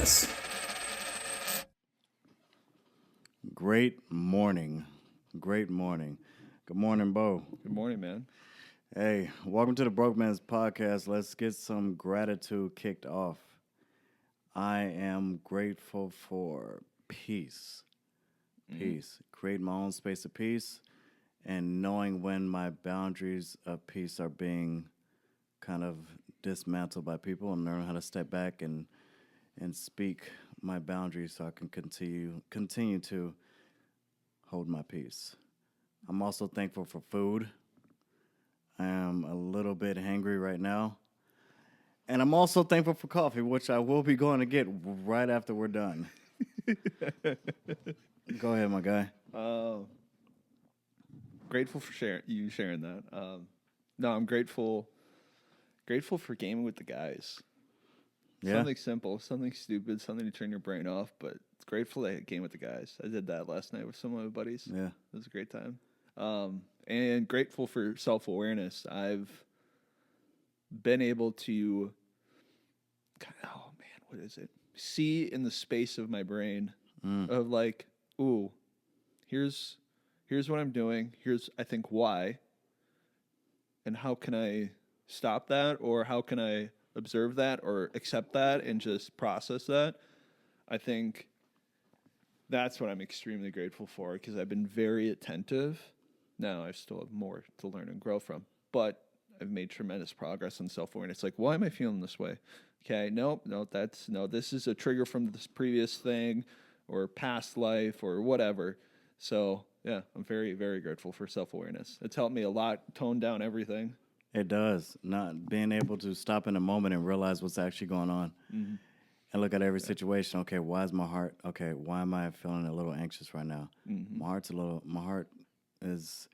Awareness. Great morning. Great morning. Good morning, Bo. Good morning, man. Hey, welcome to the Broke Man's Podcast. Let's get some gratitude kicked off. I am grateful for peace. Peace. Create my own space of peace and knowing when my boundaries of peace are being kind of dismantled by people and learn how to step back and speak my boundaries so I can continue to hold my peace. I'm also thankful for food. I am a little bit hangry right now. And I'm also thankful for coffee, which I will be going to get right after we're done. Go ahead, my guy. Grateful for sharing that. No, I'm grateful for gaming with the guys. Yeah. Something simple, something stupid, something to turn your brain off, but it's grateful to game with the guys. I did that last night with some of my buddies. Yeah. It was a great time. And grateful for self-awareness. I've been able to see in the space of my brain of like, ooh, here's what I'm doing. Here's, I think, why. And how can I stop that? Or how can I observe that or accept that and just process that? I think that's what I'm extremely grateful for because I've been very attentive. Now I still have more to learn and grow from, but I've made tremendous progress in self-awareness. Like, why am I feeling this way? Okay, this is a trigger from this previous thing or past life or whatever. So yeah, I'm very, very grateful for self-awareness. It's helped me a lot tone down everything. It does. Not being able to stop in a moment and realize what's actually going on. Mm-hmm. And look at every situation. Okay, why is my heart? Okay, why am I feeling a little anxious right now? Mm-hmm. My heart is,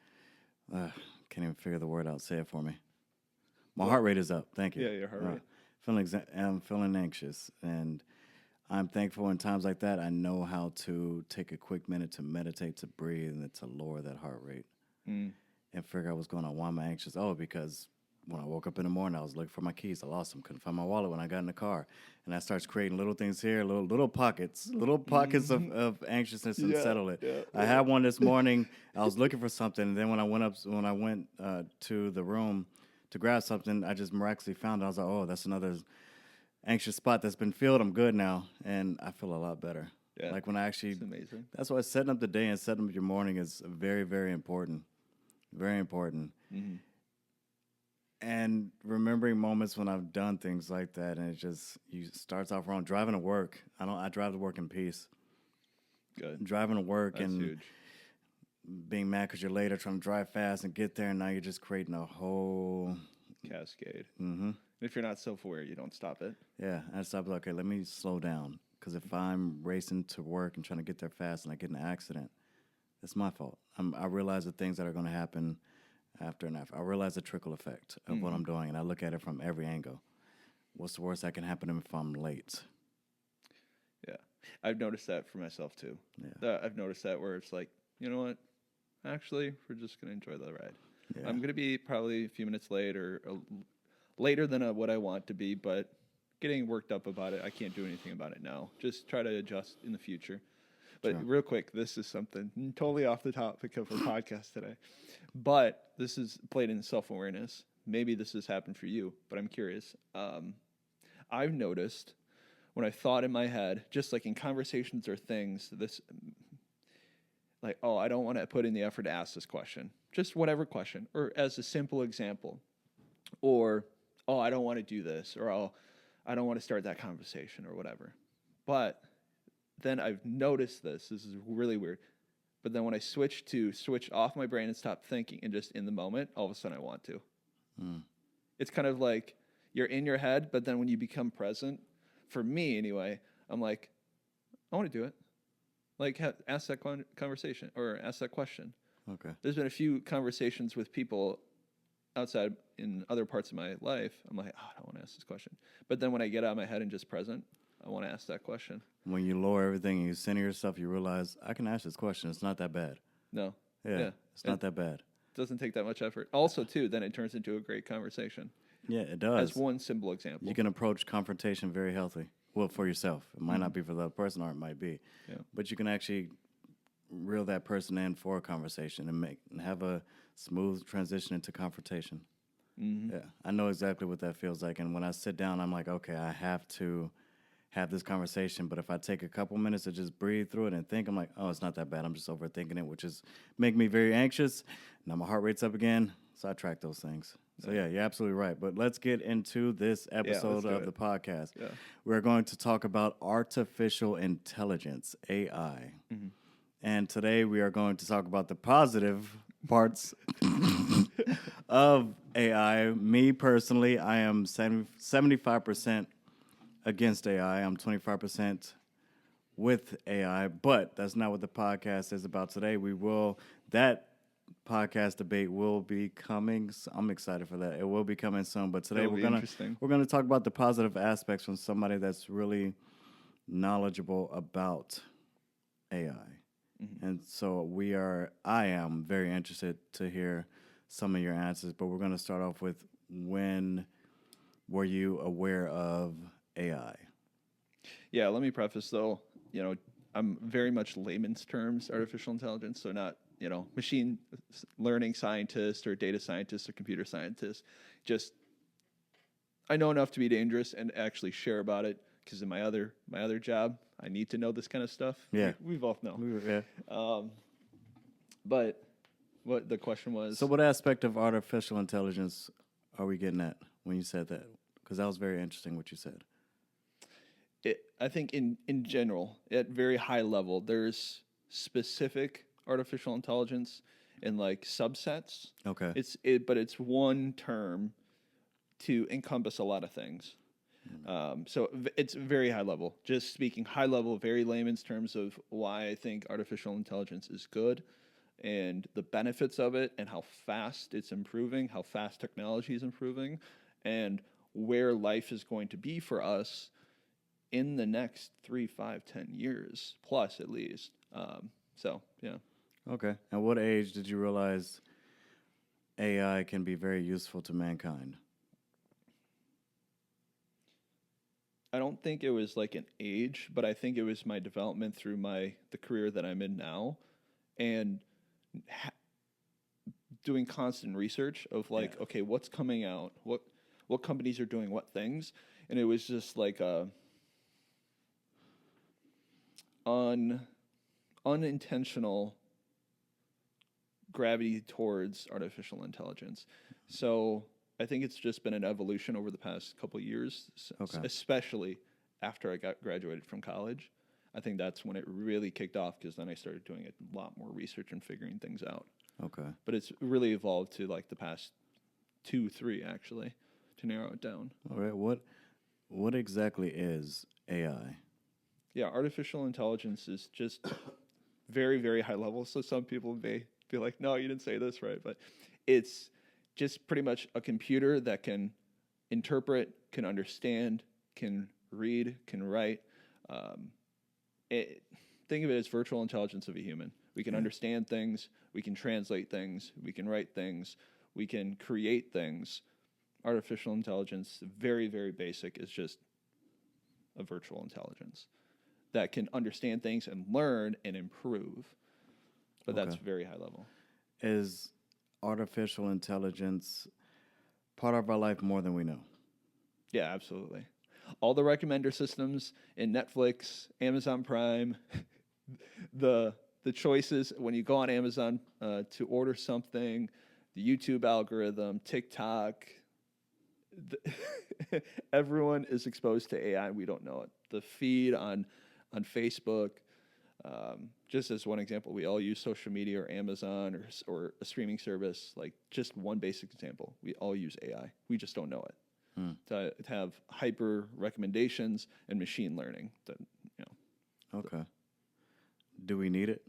can't even figure the word out. Say it for me. My heart rate is up. Thank you. Yeah, your heart rate. I'm feeling anxious, and I'm thankful in times like that. I know how to take a quick minute to meditate, to breathe, and to lower that heart rate and figure out what's going on. Why am I anxious? Oh, because when I woke up in the morning, I was looking for my keys. I lost them. Couldn't find my wallet when I got in the car. And that starts creating little things here, little pockets of anxiousness and settle it. Yeah, I had one this morning. I was looking for something, and then when I went to the room to grab something, I just miraculously found it. I was like, oh, that's another anxious spot that's been filled. I'm good now, and I feel a lot better. Yeah, like when I actually, it's amazing. That's why setting up the day and setting up your morning is very, very important. Very important. Mm-hmm. And remembering moments when I've done things like that, and you starts off wrong. Driving to work, I drive to work in peace. Good. Driving to work That's and huge. Being mad because you're late or trying to drive fast and get there, and now you're just creating a whole cascade. Mm-hmm. If you're not self-aware, you don't stop it. Yeah, I stop. Okay, let me slow down because if I'm racing to work and trying to get there fast and I get in an accident, it's my fault. I realize the things that are going to happen after and after. I realize the trickle effect of what I'm doing, and I look at it from every angle. What's the worst that can happen if I'm late? Yeah. I've noticed that for myself, too. Yeah. I've noticed that where it's like, you know what? Actually, we're just going to enjoy the ride. Yeah. I'm going to be probably a few minutes late or later than what I want to be, but getting worked up about it, I can't do anything about it now. Just try to adjust in the future. But real quick, this is something totally off the topic of our podcast today. But this is played in self-awareness. Maybe this has happened for you, but I'm curious. I've noticed when I thought in my head, just like in conversations or things, this, like, oh, I don't want to put in the effort to ask this question. Just whatever question. Or as a simple example. Or, oh, I don't want to do this. Or, oh, I don't want to start that conversation or whatever. But then I've noticed this is really weird. But then when I switch off my brain and stop thinking and just in the moment, all of a sudden I want to. It's kind of like you're in your head, but then when you become present, for me anyway, I'm like, I want to do it. Like, ask that conversation or ask that question. Okay. There's been a few conversations with people outside in other parts of my life. I'm like, oh, I don't want to ask this question. But then when I get out of my head and just present, I want to ask that question. When you lower everything and you center yourself, you realize, I can ask this question. It's not that bad. No. Yeah. It's not that bad. It doesn't take that much effort. Also, too, then it turns into a great conversation. Yeah, it does. As one simple example. You can approach confrontation very healthy. Well, for yourself. It might not be for the other person, or it might be. Yeah. But you can actually reel that person in for a conversation and have a smooth transition into confrontation. Yeah, I know exactly what that feels like. And when I sit down, I'm like, okay, I have to have this conversation. But if I take a couple minutes to just breathe through it and think, I'm like, oh, it's not that bad. I'm just overthinking it, which is make me very anxious. Now my heart rate's up again. So I track those things. So yeah, you're absolutely right. But let's get into this episode of the podcast. Yeah. We're going to talk about artificial intelligence, AI. And today we are going to talk about the positive parts of AI. Me personally, I am 75% against AI. I'm 25% with AI, but that's not what the podcast is about today. That podcast debate will be coming. I'm excited for that. It will be coming soon, but today we're going to talk about the positive aspects from somebody that's really knowledgeable about AI. And so I am very interested to hear some of your answers, but we're going to start off with, when were you aware of AI? Yeah, let me preface though, I'm very much layman's terms, artificial intelligence, so not, machine learning scientist or data scientist or computer scientist. Just, I know enough to be dangerous and actually share about it, because in my other job, I need to know this kind of stuff. Yeah. We both know. Yeah. But what the question was... So what aspect of artificial intelligence are we getting at when you said that? Because that was very interesting what you said. I think in general, at very high level, there's specific artificial intelligence in like subsets. Okay. But it's one term to encompass a lot of things. So it's very high level. Just speaking high level, very layman's terms of why I think artificial intelligence is good and the benefits of it and how fast it's improving, how fast technology is improving, and where life is going to be for us in the next 3, 5, 10 years plus at least. So, yeah. Okay. At what age did you realize AI can be very useful to mankind? I don't think it was like an age, but I think it was my development through the career that I'm in now, and doing constant research of like, okay, what's coming out, what companies are doing what things, and it was just like unintentional gravity towards artificial intelligence. So I think it's just been an evolution over the past couple of years, especially after I graduated from college. I think that's when it really kicked off, because then I started doing a lot more research and figuring things out. Okay. But it's really evolved to like the past 2, 3 actually, to narrow it down. All right. What exactly is AI? Yeah, artificial intelligence is just very, very high level. So some people may be like, no, you didn't say this right. But it's just pretty much a computer that can interpret, can understand, can read, can write. Think of it as virtual intelligence of a human. We can understand things, we can translate things, we can write things, we can create things. Artificial intelligence, very, very basic, is just a virtual intelligence that can understand things and learn and improve. But that's very high level. Is artificial intelligence part of our life more than we know? Yeah, absolutely. All the recommender systems in Netflix, Amazon Prime, the choices when you go on Amazon to order something, the YouTube algorithm, TikTok, everyone is exposed to AI. We don't know it. The feed on Facebook, just as one example, we all use social media or Amazon or a streaming service. Like just one basic example, we all use AI. We just don't know it. To have hyper recommendations and machine learning. Okay. Do we need it?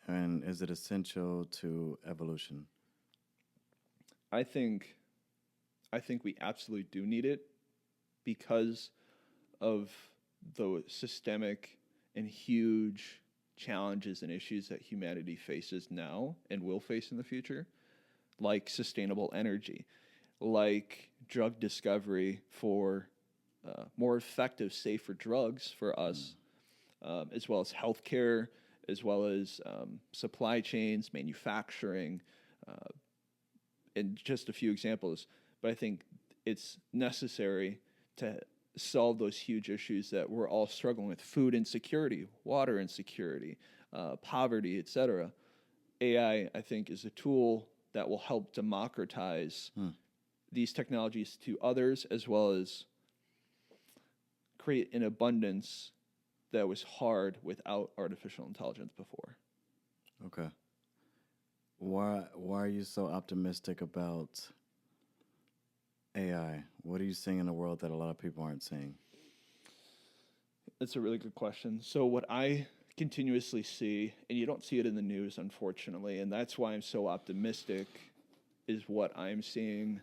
And is it essential to evolution? I think we absolutely do need it because of the systemic and huge challenges and issues that humanity faces now and will face in the future, like sustainable energy, like drug discovery for more effective, safer drugs for us, as well as healthcare, as well as supply chains, manufacturing, and just a few examples. But I think it's necessary to solve those huge issues that we're all struggling with: food insecurity, water insecurity, poverty, etc. AI, I think, is a tool that will help democratize these technologies to others, as well as create an abundance that was hard without artificial intelligence before. Okay. Why are you so optimistic about AI? What are you seeing in the world that a lot of people aren't seeing? That's a really good question. So what I continuously see, and you don't see it in the news, unfortunately, and that's why I'm so optimistic, is what I'm seeing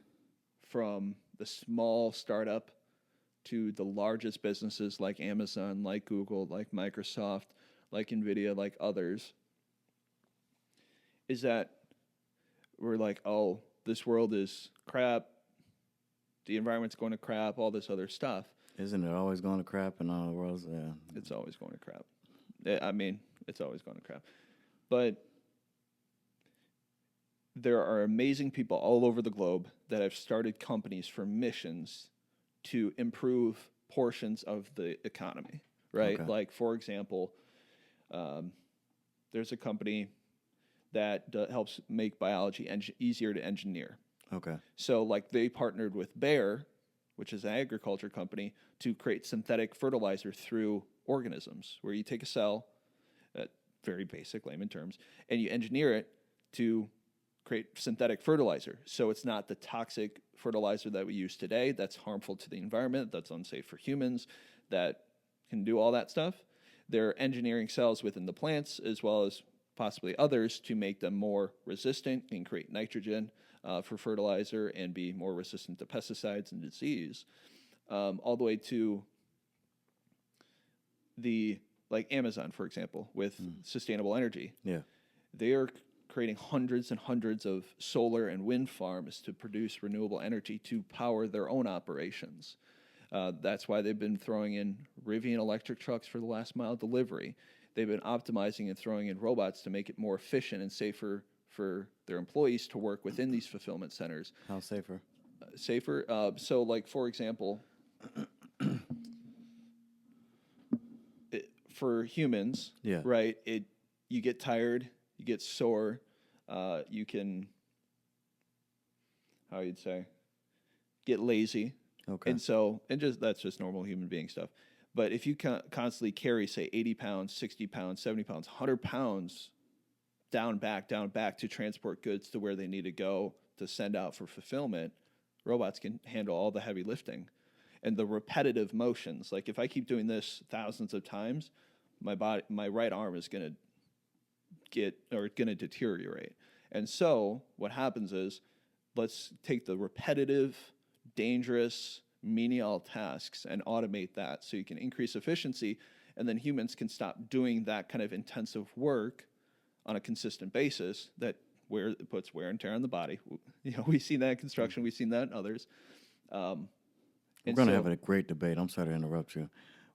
from the small startup to the largest businesses like Amazon, like Google, like Microsoft, like NVIDIA, like others, is that we're like, oh, this world is crap, the environment's going to crap, all this other stuff. Isn't it always going to crap in all the world? Yeah. It's always going to crap. I mean, it's always going to crap. But there are amazing people all over the globe that have started companies for missions to improve portions of the economy, right? Okay. Like, for example, there's a company that helps make biology easier to engineer. Okay. So, like, they partnered with Bayer, which is an agriculture company, to create synthetic fertilizer through organisms, where you take a cell, very basic layman terms, and you engineer it to create synthetic fertilizer. So it's not the toxic fertilizer that we use today that's harmful to the environment, that's unsafe for humans, that can do all that stuff. They're engineering cells within the plants, as well as possibly others, to make them more resistant and create nitrogen for fertilizer and be more resistant to pesticides and disease, all the way to like Amazon, for example, with sustainable energy. Yeah. They are creating hundreds and hundreds of solar and wind farms to produce renewable energy to power their own operations. That's why they've been throwing in Rivian electric trucks for the last mile delivery. They've been optimizing and throwing in robots to make it more efficient and safer for their employees to work within these fulfillment centers. How safer? Safer. So, like, for example, for humans, Yeah. right? You get tired, you get sore, you can, how you'd say, get lazy. Okay. And so, that's just normal human being stuff. But if you constantly carry, say, 80 pounds, 60 pounds, 70 pounds, 100 pounds down, back to transport goods to where they need to go to send out for fulfillment, robots can handle all the heavy lifting. And the repetitive motions, like if I keep doing this thousands of times, my right arm is going to deteriorate. And so what happens is, let's take the repetitive, dangerous, menial tasks and automate that so you can increase efficiency, and then humans can stop doing that kind of intensive work on a consistent basis that it puts wear and tear on the body. We've seen that in construction, we've seen that in others. We're going to have a great debate. I'm sorry to interrupt you.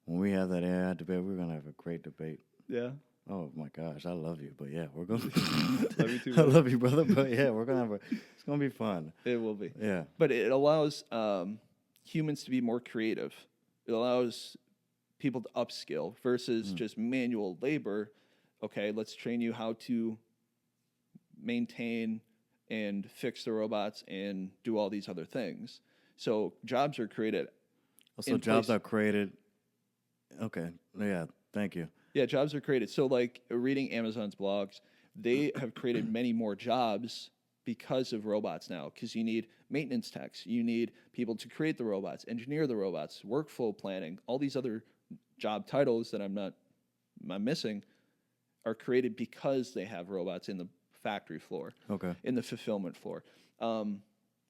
When we have that AI debate, we're going to have a great debate. Yeah. Oh my gosh, I love you, but yeah, we're going to. Love you too, I love you, brother, but yeah, we're going to have it's going to be fun. It will be. Yeah. But it allows humans to be more creative. It allows people to upskill versus just manual labor. Okay, let's train you how to maintain and fix the robots and do all these other things. So jobs are created. So jobs are created. Okay. Yeah. Thank you. Yeah, jobs are created. So, like, reading Amazon's blogs, they have created many more jobs because of robots now, because you need maintenance techs, you need people to create the robots, engineer the robots, workflow planning, all these other job titles that I'm missing are created because they have robots in the factory floor, okay, in the fulfillment floor.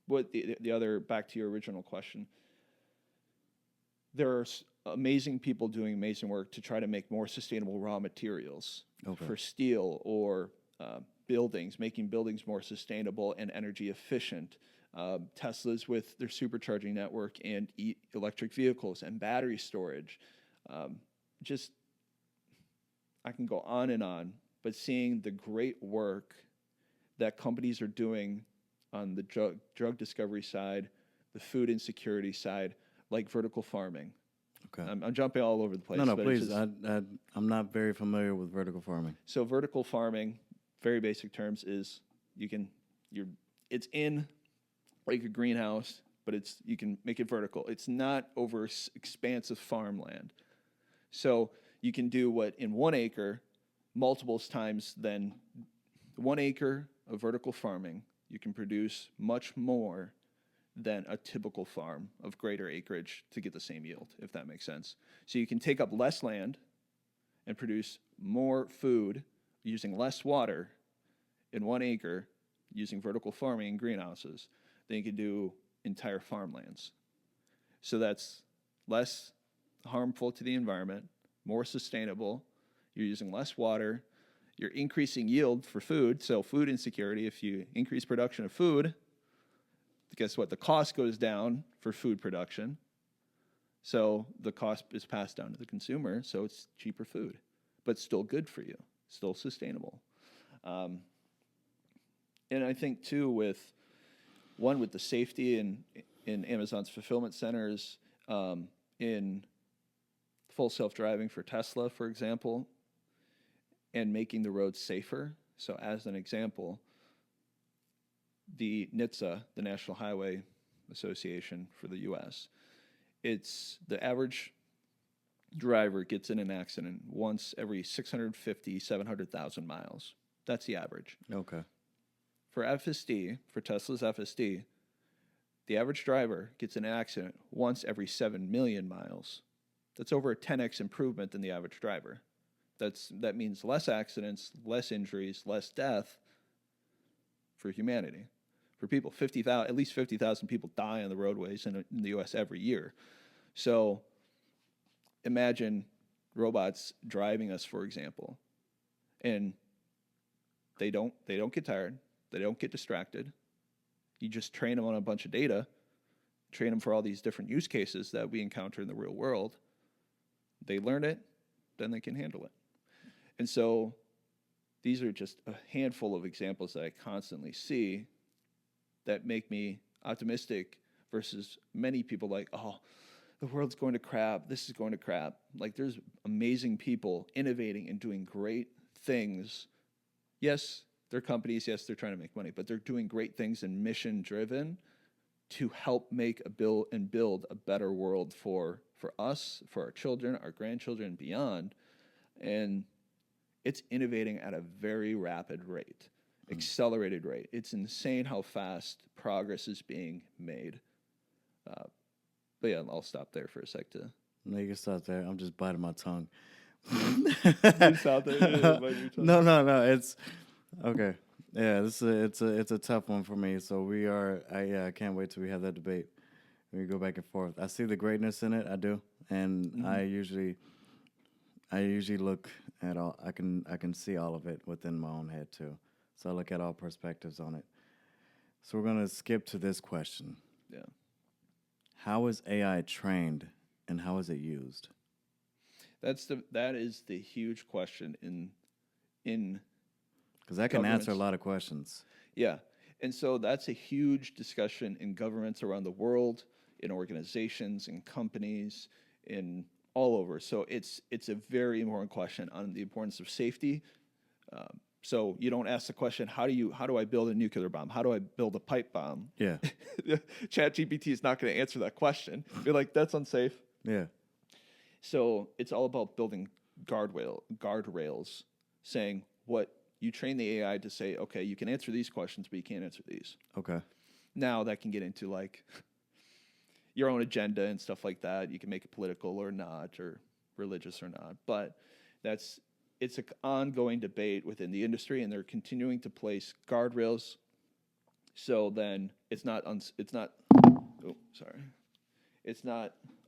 What the other, back to your original question, there are amazing people doing amazing work to try to make more sustainable raw materials for steel or buildings, making buildings more sustainable and energy efficient. Teslas with their supercharging network and electric vehicles and battery storage. Just, I can go on, but seeing the great work that companies are doing on the drug discovery side, the food insecurity side, like vertical farming. Okay. I'm jumping all over the place. No, please. I'm not very familiar with vertical farming. So vertical farming, very basic terms, is it's in like a greenhouse, but you can make it vertical. It's not over expansive farmland. So you can do what in 1 acre, multiple times than 1 acre of vertical farming, you can produce much more than a typical farm of greater acreage to get the same yield, if that makes sense. So you can take up less land and produce more food using less water in 1 acre using vertical farming and greenhouses than you can do entire farmlands. So that's less harmful to the environment, more sustainable. You're using less water. You're increasing yield for food. So food insecurity, if you increase production of food, guess what? The cost goes down for food production. So the cost is passed down to the consumer. So it's cheaper food, but still good for you, still sustainable. And I think too, with the safety in Amazon's fulfillment centers, in full self-driving for Tesla, for example, and making the roads safer. So as an example, the NHTSA, the National Highway Association for the U.S., it's the average driver gets in an accident once every 650, 700,000 miles. That's the average. Okay. For FSD, for Tesla's FSD, the average driver gets in an accident once every 7 million miles. That's over a 10x improvement than the average driver. That means less accidents, less injuries, less death for humanity. For people, at least 50,000 people die on the roadways in the U.S. every year. So imagine robots driving us, for example, and they don't get tired, they don't get distracted. You just train them on a bunch of data, train them for all these different use cases that we encounter in the real world. They learn it, then they can handle it. And so these are just a handful of examples that I constantly see that make me optimistic versus many people like, oh, the world's going to crap, this is going to crap. Like, there's amazing people innovating and doing great things. Yes, they're companies, yes, they're trying to make money, but they're doing great things and mission-driven to help make build a better world for us, for our children, our grandchildren, and beyond. And it's innovating at a very rapid rate, accelerated rate. It's insane how fast progress is being made. But yeah, I'll stop there for a sec to. No, you can stop there. I'm just biting my tongue. You stop there. Bite your tongue. No. It's okay. Yeah, it's a tough one for me. So I can't wait till we have that debate. We go back and forth. I see the greatness in it. I do, and I usually look at all. I can see all of it within my own head too. So I look at all perspectives on it. So we're gonna skip to this question. Yeah. How is AI trained, and how is it used? That is the huge question in because that can answer a lot of questions. Yeah, and so that's a huge discussion in governments around the world, in organizations, in companies, in all over. So it's a very important question on the importance of safety. So you don't ask the question, how do I build a nuclear bomb? How do I build a pipe bomb? Yeah. ChatGPT is not going to answer that question. You're like, that's unsafe. Yeah. So it's all about building guardrails, saying what you train the AI to say, okay, you can answer these questions, but you can't answer these. Okay. Now that can get into like your own agenda and stuff like that. You can make it political or not, or religious or not. But it's an ongoing debate within the industry, and they're continuing to place guardrails. So then it's not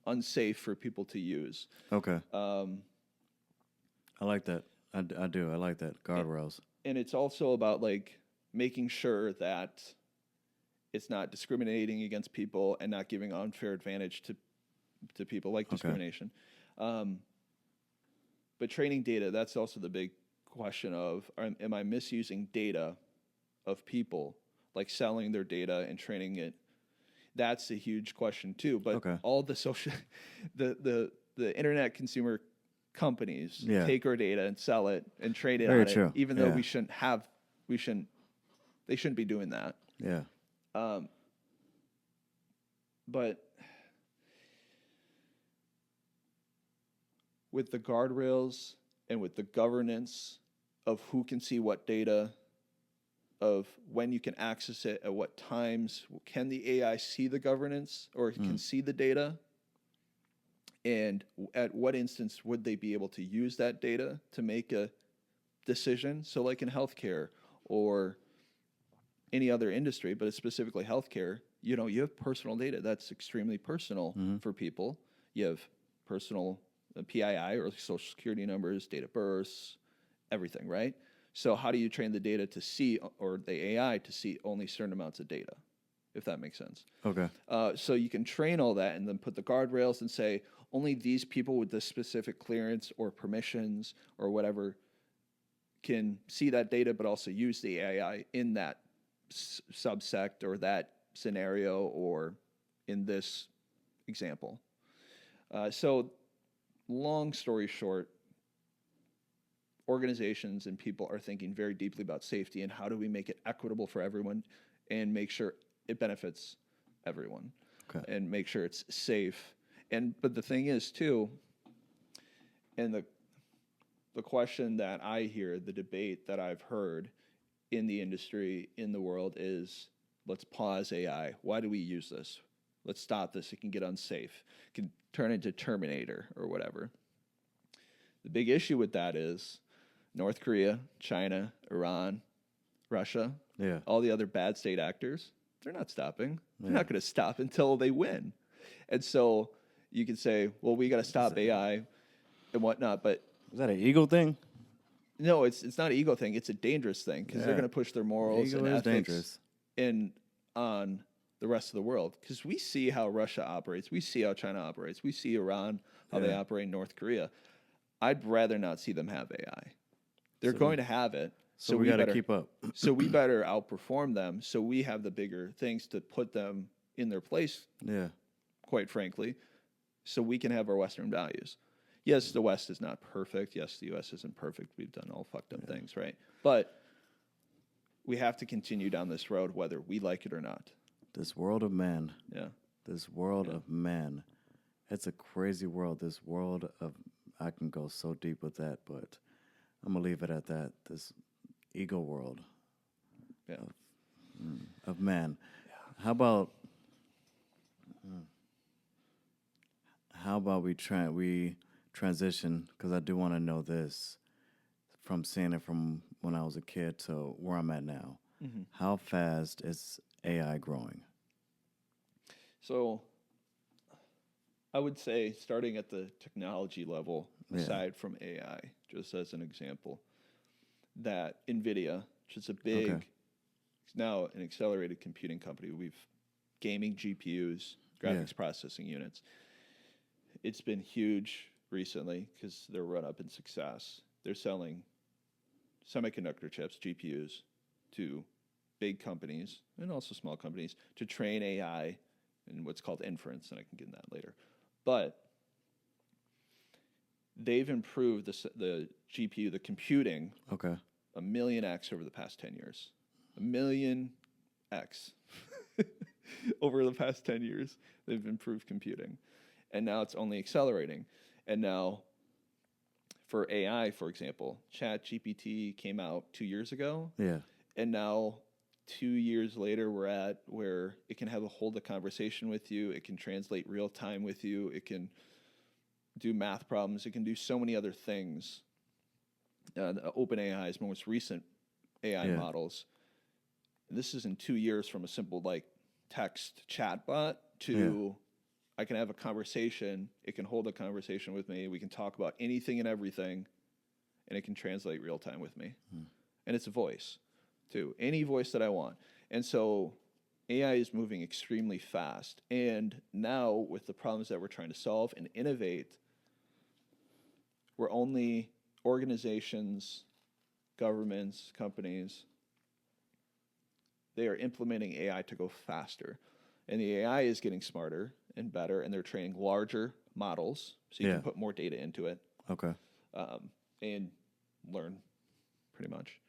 unsafe for people to use. Okay. I like that. I do. I like that. Guardrails. And it's also about like making sure that it's not discriminating against people and not giving unfair advantage to people like discrimination. But training data, that's also the big question of, am I misusing data of people, like selling their data and training it? That's a huge question too. But all the social, the internet consumer companies take our data and sell it and trade it on it, even though they shouldn't be doing that. Yeah. But with the guardrails and with the governance of who can see what data, of when you can access it, at what times, can the AI see the governance or can see the data? And at what instance would they be able to use that data to make a decision? So like in healthcare or any other industry, but it's specifically healthcare, you know, you have personal data that's extremely personal for people. You have personal PII or social security numbers, date of births, everything, right? So how do you train the data to see, or the AI to see only certain amounts of data, if that makes sense? Okay. So you can train all that and then put the guardrails and say only these people with this specific clearance or permissions or whatever can see that data, but also use the AI in that subsect or that scenario or in this example. So long story short, organizations and people are thinking very deeply about safety and how do we make it equitable for everyone and make sure it benefits everyone and make sure it's safe. But the thing is too, and the question that I hear, the debate that I've heard in the industry, in the world is, let's pause AI. Why do we use this? Let's stop this. It can get unsafe. It can turn into Terminator or whatever. The big issue with that is North Korea, China, Iran, Russia, all the other bad state actors, they're not stopping. They're not going to stop until they win. And so you can say, well, we got to stop AI and whatnot, but... Is that an ego thing? No, it's not an ego thing. It's a dangerous thing because they're going to push their morals and ethics on the rest of the world. Because we see how Russia operates. We see how China operates. We see Iran, how they operate in North Korea. I'd rather not see them have AI. They're going to have it. So we got to keep up. So we better outperform them so we have the bigger things to put them in their place, quite frankly, so we can have our Western values. Yes, the West is not perfect. Yes, the U.S. isn't perfect. We've done all fucked up things, right? But we have to continue down this road whether we like it or not. This world of man. Yeah. This world of man. It's a crazy world. This world of... I can go so deep with that, but I'm going to leave it at that. This ego world of man. Yeah. How about we transition, because I do want to know this, from seeing it from when I was a kid to where I'm at now. Mm-hmm. How fast is AI growing? So I would say starting at the technology level, aside from AI, just as an example, that NVIDIA, which is a big, it's now an accelerated computing company. We've gaming GPUs, graphics processing units. It's been huge recently because they're run up in success. They're selling semiconductor chips, GPUs, to big companies and also small companies to train AI in what's called inference, and I can get into that later. But they've improved the GPU, the computing, 1,000,000x over the past 10 years. 1,000,000x over the past 10 years. They've improved computing. And now it's only accelerating. And now for AI, for example, ChatGPT came out 2 years ago. Yeah. And now 2 years later, we're at where it can hold a conversation with you. It can translate real time with you. It can do math problems. It can do so many other things. OpenAI's most recent AI models. This is in 2 years from a simple text chatbot to I can have a conversation. It can hold a conversation with me. We can talk about anything and everything, and it can translate real time with me. And it's a voice, too. Any voice that I want. And so AI is moving extremely fast. And now, with the problems that we're trying to solve and innovate, we're only organizations, governments, companies, they are implementing AI to go faster. And the AI is getting smarter and better, and they're training larger models so you can put more data into it. Okay. And learn, pretty much,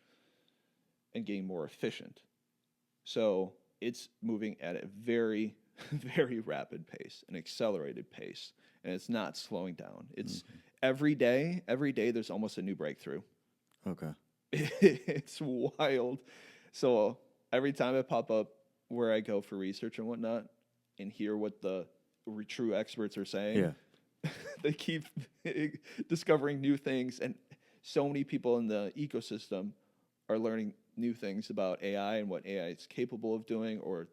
and getting more efficient. So it's moving at a very, very rapid pace, an accelerated pace, and it's not slowing down. It's every day there's almost a new breakthrough. Okay. It's wild. So every time I pop up where I go for research and whatnot and hear what the true experts are saying, they keep discovering new things, and so many people in the ecosystem are learning new things about AI and what AI is capable of doing, or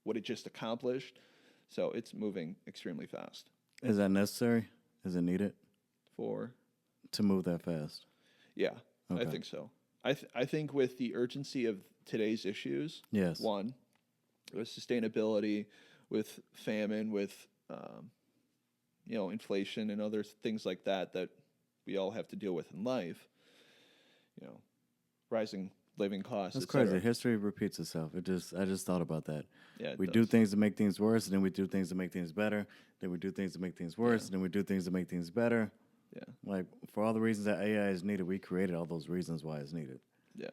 what it just accomplished. So it's moving extremely fast. Is that necessary? Is it needed to move that fast? Yeah, okay. I think so. I think with the urgency of today's issues, one, with sustainability, with famine, with inflation and other things like that we all have to deal with in life. Rising living costs. That's crazy. History repeats itself. I just thought about that. Yeah, we do things to make things worse, and then we do things to make things better. Then we do things to make things worse, and then we do things to make things better. Yeah. Like, for all the reasons that AI is needed, we created all those reasons why it's needed. Yeah.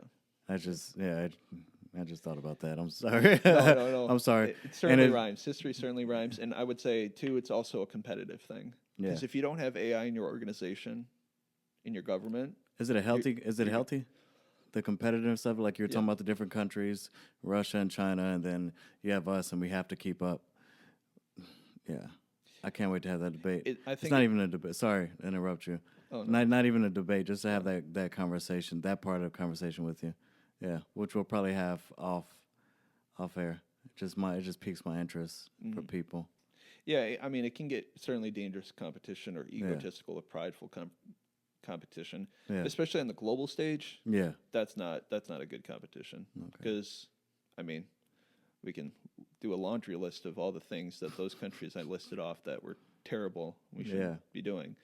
I just thought about that. I'm sorry. No. I'm sorry. It certainly rhymes. History certainly rhymes. And I would say, too, it's also a competitive thing. Because if you don't have AI in your organization, in your government... Is it healthy? The competitive stuff, like you're talking about the different countries, Russia and China, and then you have us, and we have to keep up. Yeah. I can't wait to have that debate. It's not even a debate. Sorry to interrupt you. Oh, no. Not even a debate, just to have that conversation, that part of the conversation with you. Yeah, which we'll probably have off air. It just piques my interest for people. Yeah, I mean, it can get certainly dangerous competition or egotistical or prideful competition, especially on the global stage. Yeah, that's not a good competition because, I mean, we can do a laundry list of all the things that those countries I listed off that were terrible. We should be doing.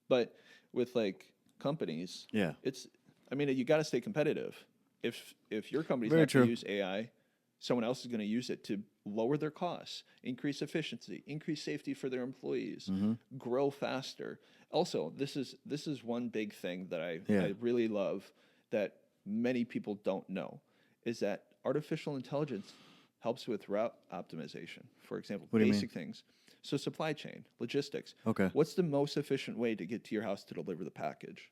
But with like companies, you got to stay competitive. If your company's not going to use AI, someone else is going to use it to lower their costs, increase efficiency, increase safety for their employees, grow faster. Also, this is one big thing that I really love that many people don't know, is that artificial intelligence helps with route optimization. For example, basic things. So supply chain, logistics. Okay. What's the most efficient way to get to your house to deliver the package?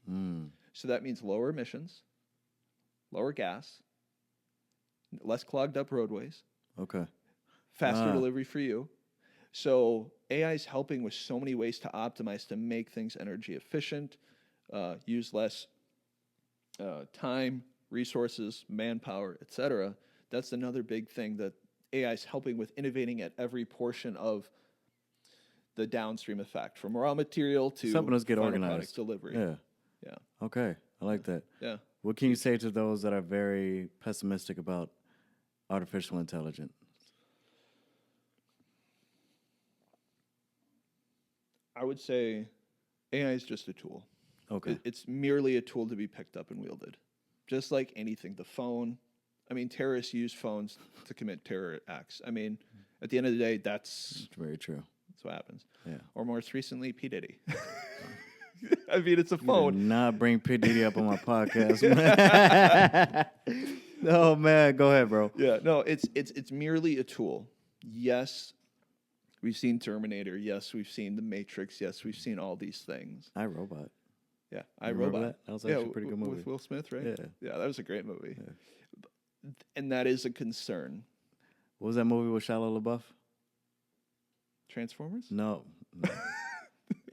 So that means lower emissions, lower gas, less clogged up roadways. Okay. Faster delivery for you. So AI is helping with so many ways to optimize to make things energy efficient, use less time, resources, manpower, etc. That's another big thing that AI is helping with, innovating at every portion of the downstream effect, from raw material to helping us get final organized product delivery. Yeah. Okay, I like that. Yeah. What can you say to those that are very pessimistic about artificial intelligence? I would say AI is just a tool. Okay. It's merely a tool to be picked up and wielded. Just like anything, the phone. I mean, terrorists use phones to commit terror acts. I mean, at the end of the day, that's very true. That's what happens. Yeah. Or most recently, P. Diddy. I mean, it's a phone. You did not bring P. Diddy up on my podcast, man. No, man. Go ahead, bro. Yeah. No, it's merely a tool. Yes, we've seen Terminator. Yes, we've seen The Matrix. Yes, we've seen all these things. I, Robot. Yeah, I, Robot. That was actually a pretty good movie. With Will Smith, right? Yeah. Yeah, that was a great movie. Yeah. And that is a concern. What was that movie with Shia LaBeouf? Transformers? No.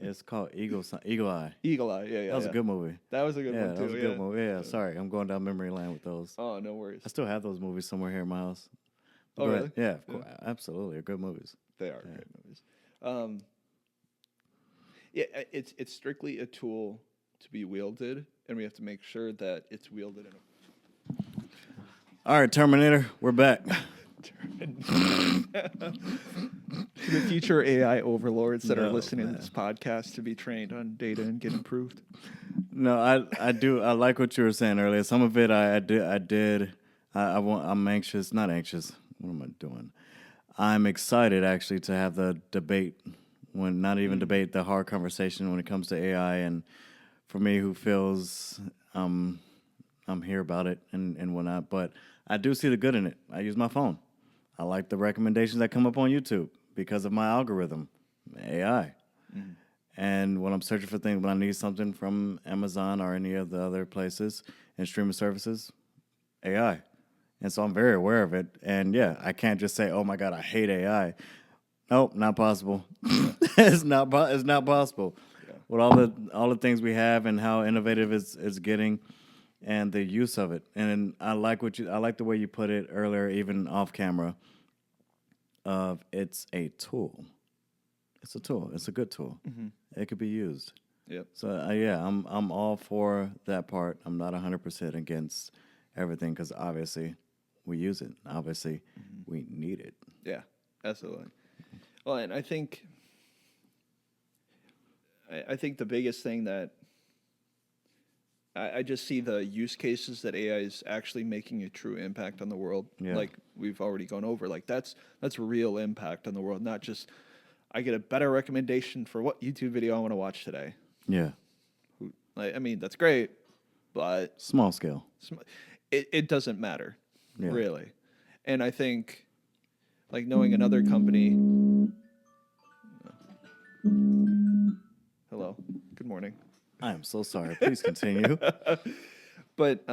It's called Eagle Eye. Eagle Eye, yeah. That was a good movie. That was a good one, too. That was a good movie. Yeah, sorry. I'm going down memory lane with those. Oh, no worries. I still have those movies somewhere here in my house. Oh, really? Yeah, of course. Absolutely. They're good movies. They are great movies. It's strictly a tool to be wielded, and we have to make sure that it's wielded in a... All right, Terminator, we're back. The future AI overlords that are listening to this podcast to be trained on data and get improved. No, I do. I like what you were saying earlier. Some of it I did. I'm anxious. Not anxious. What am I doing? I'm excited actually to have the debate. When not even debate, the hard conversation when it comes to AI. And for me, who feels I'm here about it and whatnot. But I do see the good in it. I use my phone. I like the recommendations that come up on YouTube because of my algorithm, AI. Mm. And when I'm searching for things, when I need something from Amazon or any of the other places and streaming services, AI. And so I'm very aware of it. And yeah, I can't just say, oh my God, I hate AI. Nope, not possible. It's not possible. Yeah. With all the things we have and how innovative it's getting and the use of it. And I like the way you put it earlier, even off camera, of it's a tool. It's a tool. It's a good tool. Mm-hmm. It could be used. Yep. So yeah, I'm all for that part. I'm not 100% against everything because obviously we use it. Obviously we need it. Yeah, absolutely. Well, and I think the biggest thing that I just see the use cases that AI is actually making a true impact on the world. Yeah. Like we've already gone over. Like that's real impact on the world, not just I get a better recommendation for what YouTube video I want to watch today. Yeah. I mean, that's great, but small scale. It doesn't matter, really. And I think like knowing another company. Hello. Good morning. I am so sorry. Please continue. But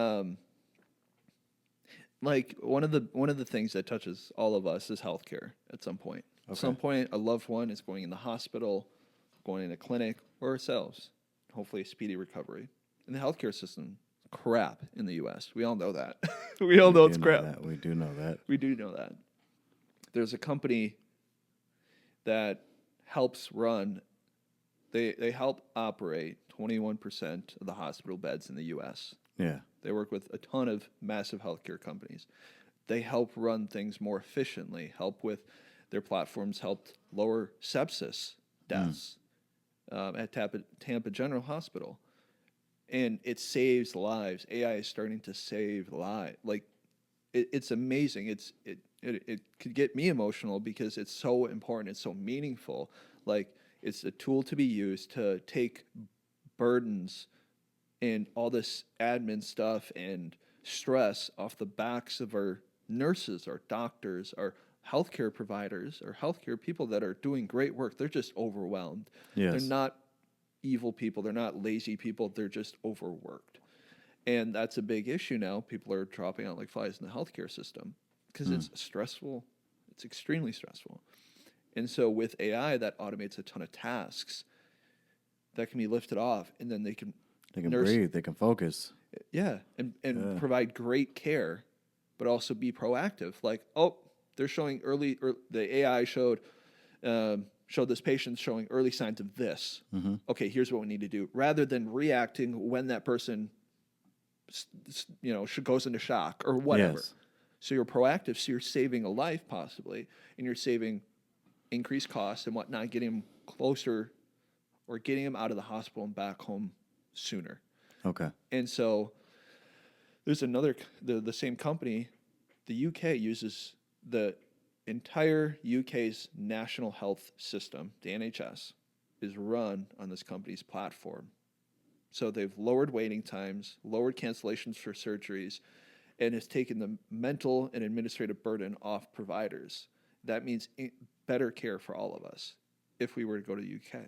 like one of the things that touches all of us is healthcare at some point. Okay. At some point, a loved one is going in the hospital, going in a clinic, or ourselves. Hopefully, a speedy recovery. And the healthcare system, crap in the U.S. We all know that. We all know it's crap. We do know that. We do know that. There's a company that helps run. They help operate 21% of the hospital beds in the U.S. Yeah. They work with a ton of massive healthcare companies. They help run things more efficiently, their platforms helped lower sepsis deaths at Tampa General Hospital. And it saves lives. AI is starting to save lives. Like, it's amazing. It could get me emotional because it's so important. It's so meaningful. Like, it's a tool to be used to take burdens and all this admin stuff and stress off the backs of our nurses, our doctors, our healthcare providers, or healthcare people that are doing great work. They're just overwhelmed. Yes. They're not evil people. They're not lazy people. They're just overworked. And that's a big issue now. People are dropping out like flies in the healthcare system because it's stressful. It's extremely stressful. And so with AI, that automates a ton of tasks that can be lifted off, and then they can breathe, they can focus. Yeah, and provide great care, but also be proactive. Like, oh, they're showing the AI showed this patient showing early signs of this. Mm-hmm. Okay, here's what we need to do. Rather than reacting when that person, goes into shock or whatever. Yes. So you're proactive, so you're saving a life possibly, and you're saving increased costs and whatnot, getting them closer or getting them out of the hospital and back home sooner. Okay. And so there's the same company, the UK uses the entire UK's national health system, the NHS, is run on this company's platform. So they've lowered waiting times, lowered cancellations for surgeries, and has taken the mental and administrative burden off providers. That means better care for all of us if we were to go to the UK.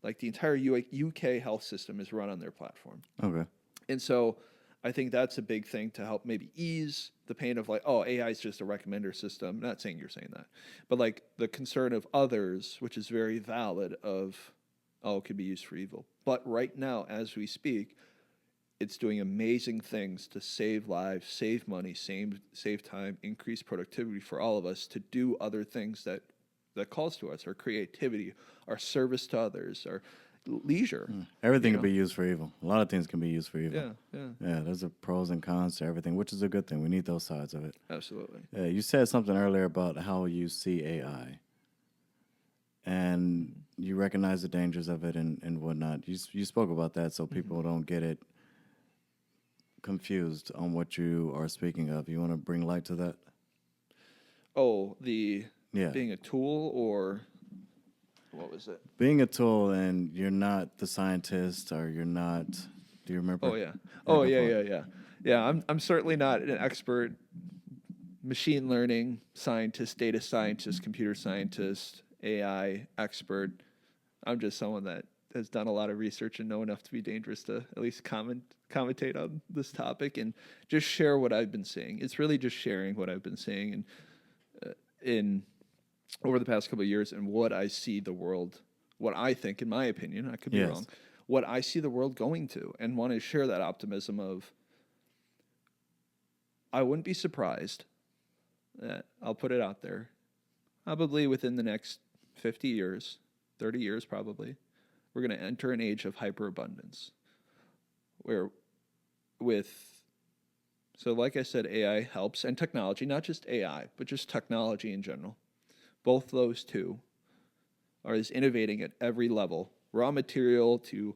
Like the entire UK health system is run on their platform. Okay. And so I think that's a big thing to help maybe ease the pain of like, oh, AI is just a recommender system. I'm not saying you're saying that. But like the concern of others, which is very valid, of, oh, it could be used for evil. But right now, as we speak, it's doing amazing things to save lives, save money, save time, increase productivity for all of us to do other things that calls to us, our creativity, our service to others, our leisure. Everything can be used for evil. A lot of things can be used for evil. Yeah. Yeah, there's a pros and cons to everything, which is a good thing. We need those sides of it. Absolutely. Yeah, you said something earlier about how you see AI, and you recognize the dangers of it and whatnot. You spoke about that so people don't get it confused on what you are speaking of. You want to bring light to that? Oh, the Yeah. being a tool, or what was it? Being a tool and you're not the scientist, or you're not. Do you remember? Oh yeah. Go for it. Yeah. Yeah, I'm certainly not an expert machine learning scientist, data scientist, computer scientist, AI expert. I'm just someone that has done a lot of research and know enough to be dangerous to at least commentate on this topic and just share what I've been seeing. It's really just sharing what I've been seeing and in over the past couple of years and what I see the world, what I think, in my opinion, I could be wrong, what I see the world going to, and want to share that optimism of, I wouldn't be surprised, I'll put it out there, probably within the next 50 years, 30 years probably, we're going to enter an age of hyperabundance where so like I said, AI helps, and technology, not just AI, but just technology in general. Both those two are innovating at every level, raw material to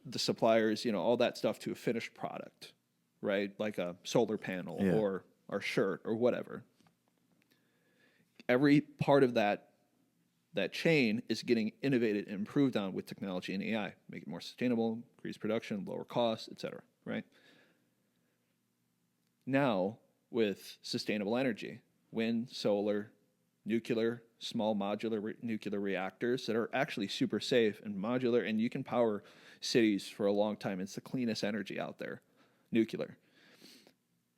the suppliers, all that stuff to a finished product, right? Like a solar panel or our shirt or whatever. Every part of that chain is getting innovated and improved on with technology and AI, make it more sustainable, increase production, lower costs, etc., right? Now, with sustainable energy, wind, solar, nuclear, small modular nuclear reactors that are actually super safe and modular, and you can power cities for a long time. It's the cleanest energy out there, nuclear.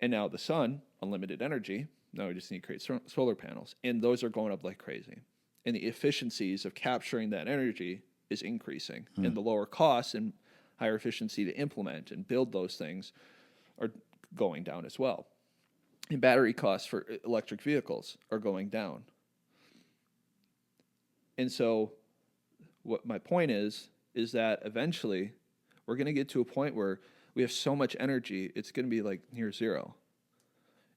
And now the sun, unlimited energy. Now we just need to create solar panels, and those are going up like crazy. And the efficiencies of capturing that energy is increasing, and the lower costs and higher efficiency to implement and build those things are going down as well. And battery costs for electric vehicles are going down. And so what my point is that eventually we're going to get to a point where we have so much energy, it's going to be like near zero.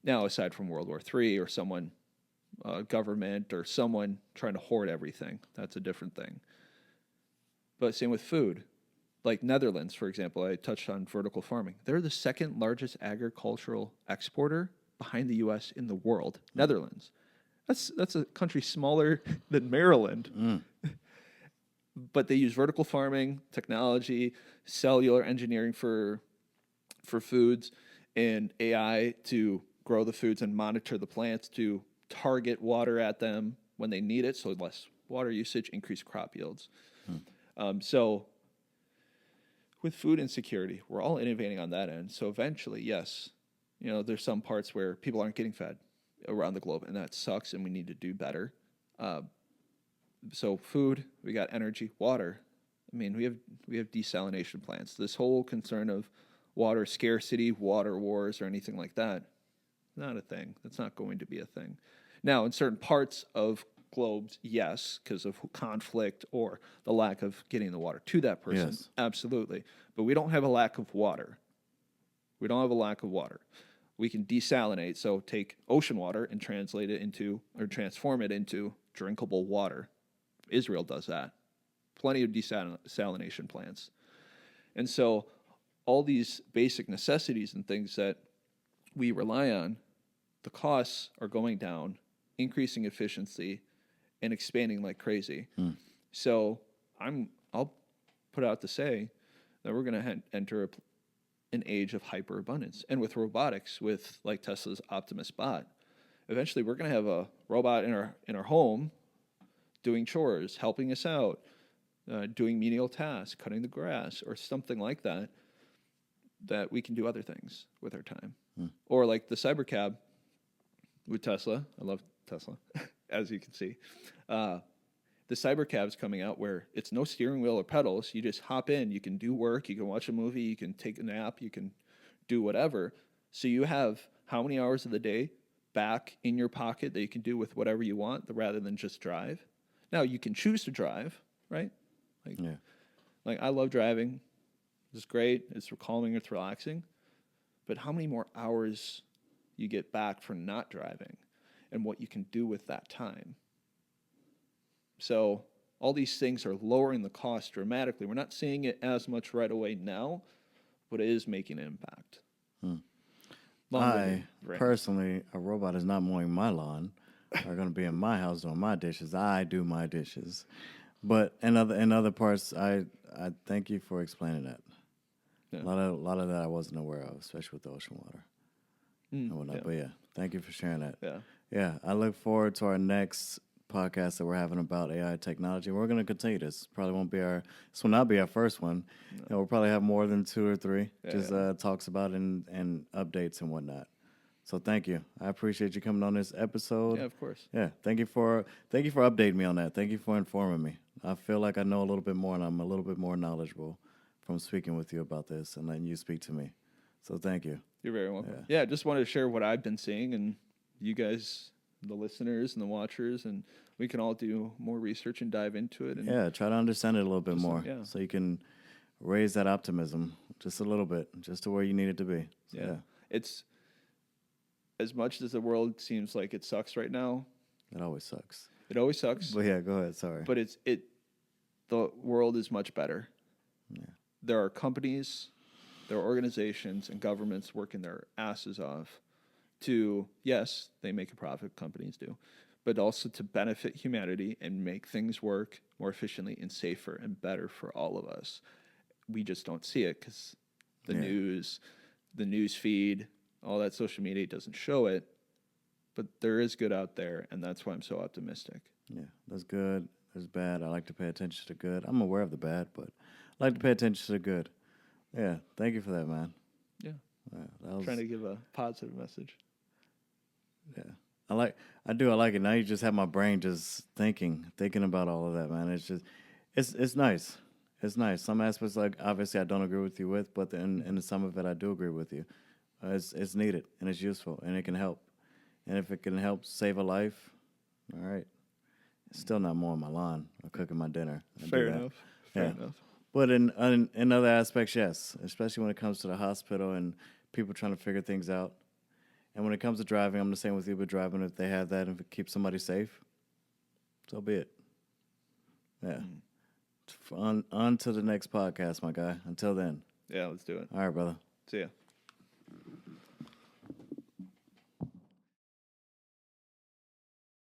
Now, aside from World War III or someone, government or someone trying to hoard everything, that's a different thing. But same with food. Like Netherlands, for example, I touched on vertical farming. They're the second largest agricultural exporter behind the U.S. in the world. Netherlands. That's a country smaller than Maryland. But they use vertical farming, technology, cellular engineering for foods, and AI to grow the foods and monitor the plants to target water at them when they need it, so less water usage, increase crop yields. So with food insecurity, we're all innovating on that end. So eventually, yes, there's some parts where people aren't getting fed around the globe, and that sucks, and we need to do better. So food, we got energy, water. I mean, we have desalination plants. This whole concern of water scarcity, water wars, or anything like that, not a thing. That's not going to be a thing. Now, in certain parts of globes, yes, because of conflict or the lack of getting the water to that person. Yes. Absolutely. But we don't have a lack of water. We don't have a lack of water. We can desalinate, so take ocean water and translate it into, or transform it into drinkable water. Israel does that. Plenty of desalination plants. And so all these basic necessities and things that we rely on, the costs are going down, increasing efficiency, and expanding like crazy. So I'll put out to say that we're going to enter an age of hyperabundance. And with robotics, with like Tesla's Optimus Bot, eventually we're going to have a robot in our home doing chores, helping us out, doing menial tasks, cutting the grass, or something like that, that we can do other things with our time. Or like the Cybercab with Tesla. I love Tesla, as you can see. The Cybercab's coming out where it's no steering wheel or pedals. You just hop in. You can do work. You can watch a movie. You can take a nap. You can do whatever. So you have how many hours of the day back in your pocket that you can do with whatever you want rather than just drive. Now, you can choose to drive, right? Like, I love driving. It's great. It's calming. It's relaxing. But how many more hours you get back for not driving and what you can do with that time? So all these things are lowering the cost dramatically. We're not seeing it as much right away now, but it is making an impact. Personally, a robot is not mowing my lawn or going to be in my house doing my dishes. I do my dishes. But in other parts, I thank you for explaining that. Yeah. A lot of that I wasn't aware of, especially with the ocean water and whatnot. Yeah. But yeah, thank you for sharing that. Yeah. I look forward to our next podcast that we're having about AI technology. We're going to continue this. This will not be our first one. No. We'll probably have more than 2 or 3. Talks about and updates and whatnot. So thank you. I appreciate you coming on this episode. Yeah, of course. Yeah, thank you for updating me on that. Thank you for informing me. I feel like I know a little bit more, and I'm a little bit more knowledgeable from speaking with you about this and letting you speak to me. So thank you. You're very welcome. Yeah, just wanted to share what I've been seeing, and you guys, the listeners and the watchers, and we can all do more research and dive into it. And try to understand it a little bit more so you can raise that optimism just a little bit, just to where you need it to be. So, It's as much as the world seems like it sucks right now. It always sucks. It always sucks. But yeah, go ahead. Sorry. But the world is much better. Yeah. There are companies, there are organizations and governments working their asses off to, yes, they make a profit, companies do, but also to benefit humanity and make things work more efficiently and safer and better for all of us. We just don't see it because the news feed, all that social media doesn't show it, but there is good out there, and that's why I'm so optimistic. Yeah, there's good, there's bad. I like to pay attention to good. I'm aware of the bad, but I like to pay attention to the good. Yeah, thank you for that, man. Yeah. Trying to give a positive message. Yeah. I like it. Now you just have my brain just thinking about all of that, man. It's just, it's nice. It's nice. Some aspects, like, obviously I don't agree with you with, but in some of it I do agree with you. It's needed, and it's useful, and it can help. And if it can help save a life, all right. It's still not mowing my lawn or cooking my dinner. Fair enough. But in other aspects, yes, especially when it comes to the hospital and people trying to figure things out. And when it comes to driving, I'm the same with you, but driving, if they have that and if it keeps somebody safe, so be it. Yeah. On to the next podcast, my guy. Until then. Yeah, let's do it. All right, brother. See ya.